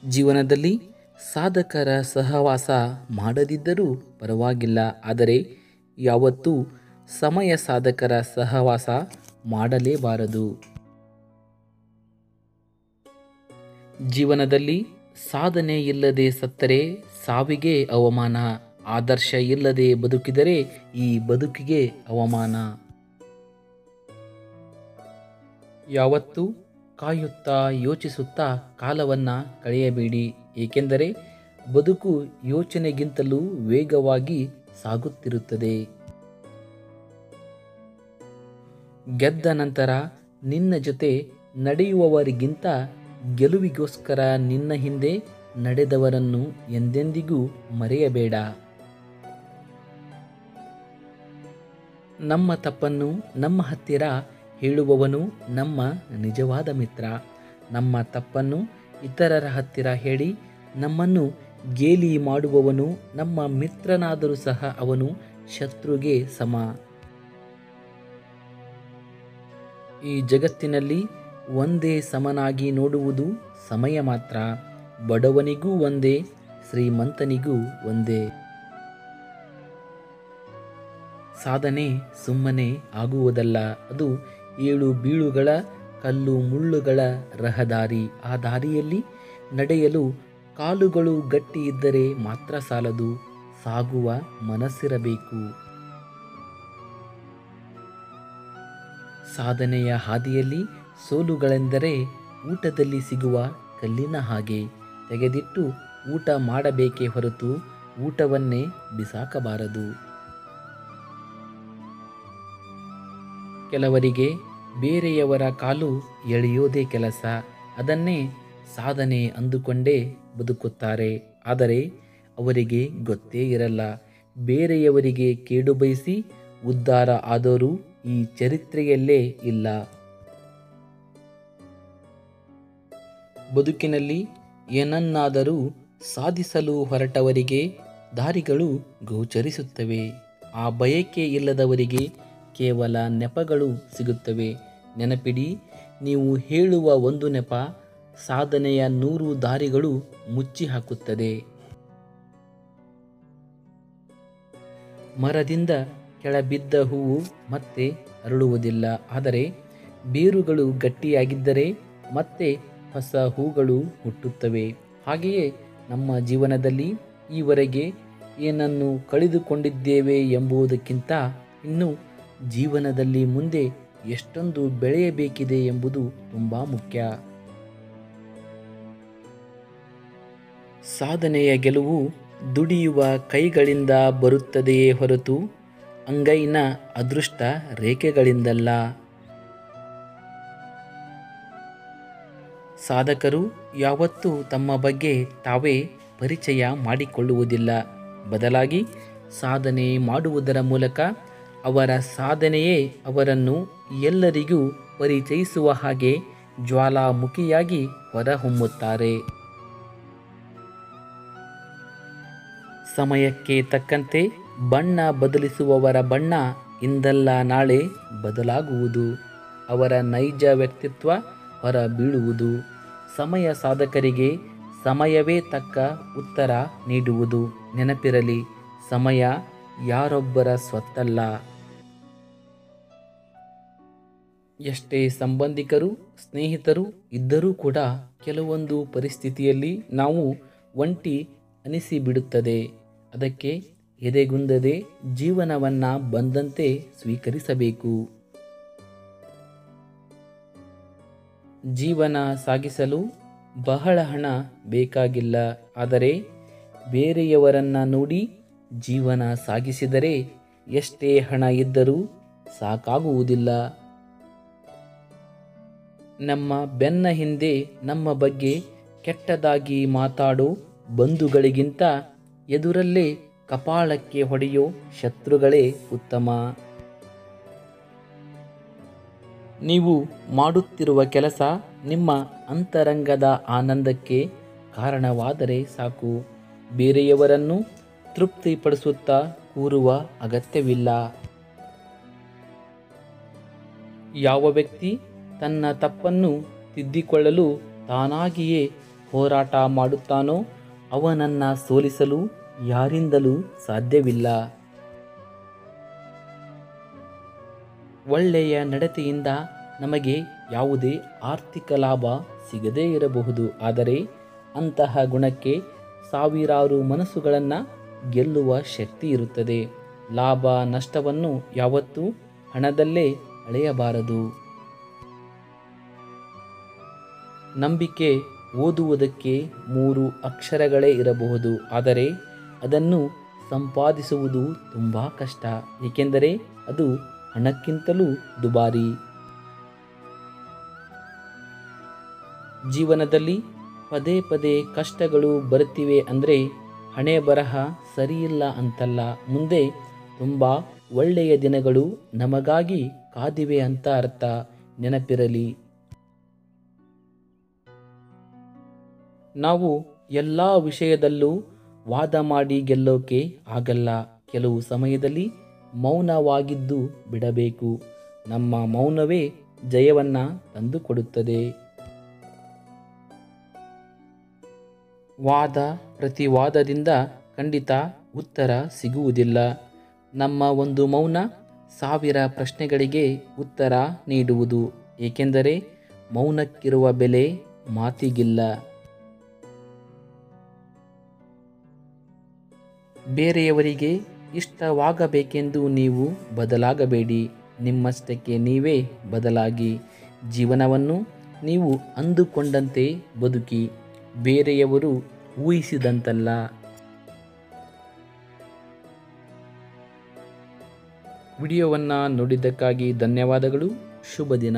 ಜೀವನದಲ್ಲಿ ಸಾಧಕರ ಸಹವಾಸ ಮಾಡದಿದ್ದರೂ ಪರವಾಗಿಲ್ಲ, ಆದರೆ ಯಾವತ್ತೂ ಸಮಯ ಸಾಧಕರ ಸಹವಾಸ ಮಾಡಲೇಬಾರದು. ಜೀವನದಲ್ಲಿ ಸಾಧನೆ ಇಲ್ಲದೆ ಸತ್ತರೆ ಸಾವಿಗೆ ಅವಮಾನ, ಆದರ್ಶ ಇಲ್ಲದೆ ಬದುಕಿದರೆ ಈ ಬದುಕಿಗೆ ಅವಮಾನ. ಯಾವತ್ತೂ ಕಾಯುತ್ತಾ ಯೋಚಿಸುತ್ತಾ ಕಾಲವನ್ನು ಕಳೆಯಬೇಡಿ, ಏಕೆಂದರೆ ಬದುಕು ಯೋಚನೆಗಿಂತಲೂ ವೇಗವಾಗಿ ಸಾಗುತ್ತಿರುತ್ತದೆ. ಗೆದ್ದ ನಂತರ ನಿನ್ನ ಜೊತೆ ನಡೆಯುವವರಿಗಿಂತ ಗೆಲುವಿಗೋಸ್ಕರ ನಿನ್ನ ಹಿಂದೆ ನಡೆದವರನ್ನು ಎಂದೆಂದಿಗೂ ಮರೆಯಬೇಡ. ನಮ್ಮ ತಪ್ಪನ್ನು ನಮ್ಮ ಹತ್ತಿರ ಹೇಳುವವನು ನಮ್ಮ ನಿಜವಾದ ಮಿತ್ರ. ನಮ್ಮ ತಪ್ಪನ್ನು ಇತರರ ಹತ್ತಿರ ಹೇಳಿ ನಮ್ಮನ್ನು ಗೇಲಿ ಮಾಡುವವನು ನಮ್ಮ ಮಿತ್ರನಾದರೂ ಸಹ ಅವನು ಶತ್ರುಗೆ ಸಮ. ಈ ಜಗತ್ತಿನಲ್ಲಿ ಒಂದೇ ಸಮನಾಗಿ ನೋಡುವುದು ಸಮಯ ಮಾತ್ರ. ಬಡವನಿಗೂ ಒಂದೇ, ಶ್ರೀಮಂತನಿಗೂ ಒಂದೇ. ಸಾಧನೆ ಸುಮ್ಮನೆ ಆಗುವುದಲ್ಲ, ಅದು ಏಳು ಬೀಳುಗಳ ಕಲ್ಲು ಮುಳ್ಳುಗಳ ರಹದಾರಿ. ಆ ದಾರಿಯಲ್ಲಿ ನಡೆಯಲು ಕಾಲುಗಳು ಗಟ್ಟಿ ಇದ್ದರೆ ಮಾತ್ರ ಸಾಲದು, ಸಾಗುವ ಮನಸ್ಸಿರಬೇಕು. ಸಾಧನೆಯ ಹಾದಿಯಲ್ಲಿ ಸೋಲುಗಳೆಂದರೆ ಊಟದಲ್ಲಿ ಸಿಗುವ ಕಲ್ಲಿನ ಹಾಗೆ. ತೆಗೆದಿಟ್ಟು ಊಟ ಮಾಡಬೇಕೇ ಹೊರತು ಊಟವನ್ನೇ ಬಿಸಾಕಬಾರದು. ಕೆಲವರಿಗೆ ಬೇರೆಯವರ ಕಾಲು ಎಳೆಯೋದೇ ಕೆಲಸ, ಅದನ್ನೇ ಸಾಧನೆ ಅಂದುಕೊಂಡೇ ಬದುಕುತ್ತಾರೆ. ಆದರೆ ಅವರಿಗೆ ಗೊತ್ತೇ ಇರಲ್ಲ, ಬೇರೆಯವರಿಗೆ ಕೇಡು ಬಯಸಿ ಉದ್ಧಾರ ಆದವರು ಈ ಚರಿತ್ರೆಯಲ್ಲೇ ಇಲ್ಲ. ಬದುಕಿನಲ್ಲಿ ಏನನ್ನಾದರೂ ಸಾಧಿಸಲು ಹೊರಟವರಿಗೆ ದಾರಿಗಳು ಗೋಚರಿಸುತ್ತವೆ. ಆ ಬಯಕೆ ಇಲ್ಲದವರಿಗೆ ಕೇವಲ ನೆಪಗಳು ಸಿಗುತ್ತವೆ. ನೆನಪಿಡಿ, ನೀವು ಹೇಳುವ ಒಂದು ನೆಪ ಸಾಧನೆಯ 100 ದಾರಿಗಳು ಮುಚ್ಚಿ ಹಾಕುತ್ತದೆ. ಮರದಿಂದ ಕೆಳಬಿದ್ದ ಹೂವು ಮತ್ತೆ ಅರಳುವುದಿಲ್ಲ, ಆದರೆ ಬೇರುಗಳು ಗಟ್ಟಿಯಾಗಿದ್ದರೆ ಮತ್ತೆ ಹೊಸ ಹೂಗಳು ಹುಟ್ಟುತ್ತವೆ. ಹಾಗೆಯೇ ನಮ್ಮ ಜೀವನದಲ್ಲಿ ಈವರೆಗೆ ಏನನ್ನು ಕಳೆದುಕೊಂಡಿದ್ದೇವೆ ಎಂಬುದಕ್ಕಿಂತ ಇನ್ನು ಜೀವನದಲ್ಲಿ ಮುಂದೆ ಎಷ್ಟೊಂದು ಬೆಳೆಯಬೇಕಿದೆ ಎಂಬುದು ತುಂಬ ಮುಖ್ಯ. ಸಾಧನೆಯ ಗೆಲುವು ದುಡಿಯುವ ಕೈಗಳಿಂದ ಬರುತ್ತದೆಯೇ ಹೊರತು ಅಂಗೈನ ಅದೃಷ್ಟ ರೇಖೆಗಳಿಂದಲ್ಲ. ಸಾಧಕರು ಯಾವತ್ತೂ ತಮ್ಮ ಬಗ್ಗೆ ತಾವೇ ಪರಿಚಯ ಮಾಡಿಕೊಳ್ಳುವುದಿಲ್ಲ, ಬದಲಾಗಿ ಸಾಧನೆ ಮಾಡುವುದರ ಮೂಲಕ ಅವರ ಸಾಧನೆಯೇ ಅವರನ್ನು ಎಲ್ಲರಿಗೂ ಪರಿಚಯಿಸುವ ಹಾಗೆ ಜ್ವಾಲಾಮುಖಿಯಾಗಿ ಹೊರಹೊಮ್ಮುತ್ತಾರೆ. ಸಮಯಕ್ಕೆ ತಕ್ಕಂತೆ ಬಣ್ಣ ಬದಲಿಸುವವರ ಬಣ್ಣ ಇಂದಲ್ಲ ನಾಳೆ ಬದಲಾಗುವುದು. ಅವರ ನೈಜ ವ್ಯಕ್ತಿತ್ವ ಹೊರ ಬೀಳುವುದು. ಸಮಯ ಸಾಧಕರಿಗೆ ಸಮಯವೇ ತಕ್ಕ ಉತ್ತರ ನೀಡುವುದು. ನೆನಪಿರಲಿ, ಸಮಯ ಯಾರೊಬ್ಬರ ಸ್ವತ್ತಲ್ಲ. ಎಷ್ಟೇ ಸಂಬಂಧಿಕರು ಸ್ನೇಹಿತರು ಇದ್ದರೂ ಕೂಡ ಕೆಲವೊಂದು ಪರಿಸ್ಥಿತಿಯಲ್ಲಿ ನಾವು ಒಂಟಿ ಅನಿಸಿಬಿಡುತ್ತದೆ. ಅದಕ್ಕೆ ಎದೆಗುಂದದೆ ಜೀವನವನ್ನು ಬಂದಂತೆ ಸ್ವೀಕರಿಸಬೇಕು. ಜೀವನ ಸಾಗಿಸಲು ಬಹಳ ಹಣ ಬೇಕಾಗಿಲ್ಲ, ಆದರೆ ಬೇರೆಯವರನ್ನ ನೋಡಿ ಜೀವನ ಸಾಗಿಸಿದರೆ ಎಷ್ಟೇ ಹಣ ಇದ್ದರೂ ಸಾಕಾಗುವುದಿಲ್ಲ. ನಮ್ಮ ಬೆನ್ನ ಹಿಂದೆ ನಮ್ಮ ಬಗ್ಗೆ ಕೆಟ್ಟದಾಗಿ ಮಾತಾಡೋ ಬಂಧುಗಳಿಗಿಂತ ಎದುರಲ್ಲೇ ಕಪಾಳಕ್ಕೆ ಹೊಡೆಯೋ ಶತ್ರುಗಳೇ ಉತ್ತಮ. ನೀವು ಮಾಡುತ್ತಿರುವ ಕೆಲಸ ನಿಮ್ಮ ಅಂತರಂಗದ ಆನಂದಕ್ಕೆ ಕಾರಣವಾದರೆ ಸಾಕು. ಬೇರೆಯವರನ್ನು ತೃಪ್ತಿಪಡಿಸುತ್ತಾ ಕೂರುವ ಅಗತ್ಯವಿಲ್ಲ. ಯಾವ ವ್ಯಕ್ತಿ ತನ್ನ ತಪ್ಪನ್ನು ತಿದ್ದಿಕೊಳ್ಳಲು ತಾನಾಗಿಯೇ ಹೋರಾಟ ಮಾಡುತ್ತಾನೋ ಅವನನ್ನು ಸೋಲಿಸಲು ಯಾರಿಂದಲೂ ಸಾಧ್ಯವಿಲ್ಲ. ಒಳ್ಳೆಯ ನಡತೆಯಿಂದ ನಮಗೆ ಯಾವುದೇ ಆರ್ಥಿಕ ಲಾಭ ಸಿಗದೇ ಇರಬಹುದು, ಆದರೆ ಅಂತಹ ಗುಣಕ್ಕೆ ಸಾವಿರಾರು ಮನಸ್ಸುಗಳನ್ನು ಗೆಲ್ಲುವ ಶಕ್ತಿ ಇರುತ್ತದೆ. ಲಾಭ ನಷ್ಟವನ್ನು ಯಾವತ್ತೂ ಹಣದಲ್ಲೇ ಅಳೆಯಬಾರದು. ನಂಬಿಕೆ ಓದುವುದಕ್ಕೆ 3 ಅಕ್ಷರಗಳೇ ಇರಬಹುದು, ಆದರೆ ಅದನ್ನು ಸಂಪಾದಿಸುವುದು ತುಂಬ ಕಷ್ಟ, ಏಕೆಂದರೆ ಅದು ಹಣಕ್ಕಿಂತಲೂ ದುಬಾರಿ. ಜೀವನದಲ್ಲಿ ಪದೇ ಪದೇ ಕಷ್ಟಗಳು ಬರುತ್ತಿವೆ ಅಂದರೆ ಹಣೆ ಬರಹ ಸರಿಯಿಲ್ಲ ಅಂತಲ್ಲ, ಮುಂದೆ ತುಂಬ ಒಳ್ಳೆಯ ದಿನಗಳು ನಮಗಾಗಿ ಕಾದಿವೆ ಅಂತ ಅರ್ಥ. ನೆನಪಿರಲಿ, ನಾವು ಎಲ್ಲ ವಿಷಯದಲ್ಲೂ ವಾದ ಮಾಡಿ ಗೆಲ್ಲೋಕೆ ಆಗಲ್ಲ. ಕೆಲವು ಸಮಯದಲ್ಲಿ ಮೌನವಾಗಿದ್ದು ಬಿಡಬೇಕು. ನಮ್ಮ ಮೌನವೇ ಜಯವನ್ನು ತಂದುಕೊಡುತ್ತದೆ. ವಾದ ಪ್ರತಿವಾದದಿಂದ ಖಂಡಿತ ಉತ್ತರ ಸಿಗುವುದಿಲ್ಲ. ನಮ್ಮ ಒಂದು ಮೌನ 1000 ಪ್ರಶ್ನೆಗಳಿಗೆ ಉತ್ತರ ನೀಡುವುದು, ಏಕೆಂದರೆ ಮೌನಕ್ಕಿರುವ ಬೆಲೆ ಮಾತಿಗಿಲ್ಲ. ಬೇರೆಯವರಿಗೆ ಇಷ್ಟವಾಗಬೇಕೆಂದು ನೀವು ಬದಲಾಗಬೇಡಿ, ನಿಮ್ಮಷ್ಟಕ್ಕೆ ನೀವೇ ಬದಲಾಗಿ. ಜೀವನವನ್ನು ನೀವು ಅಂದುಕೊಂಡಂತೆ ಬದುಕಿ, ಬೇರೆಯವರು ಊಹಿಸಿದಂತಲ್ಲ. ವಿಡಿಯೋವನ್ನು ನೋಡಿದ್ದಕ್ಕಾಗಿ ಧನ್ಯವಾದಗಳು. ಶುಭ ದಿನ.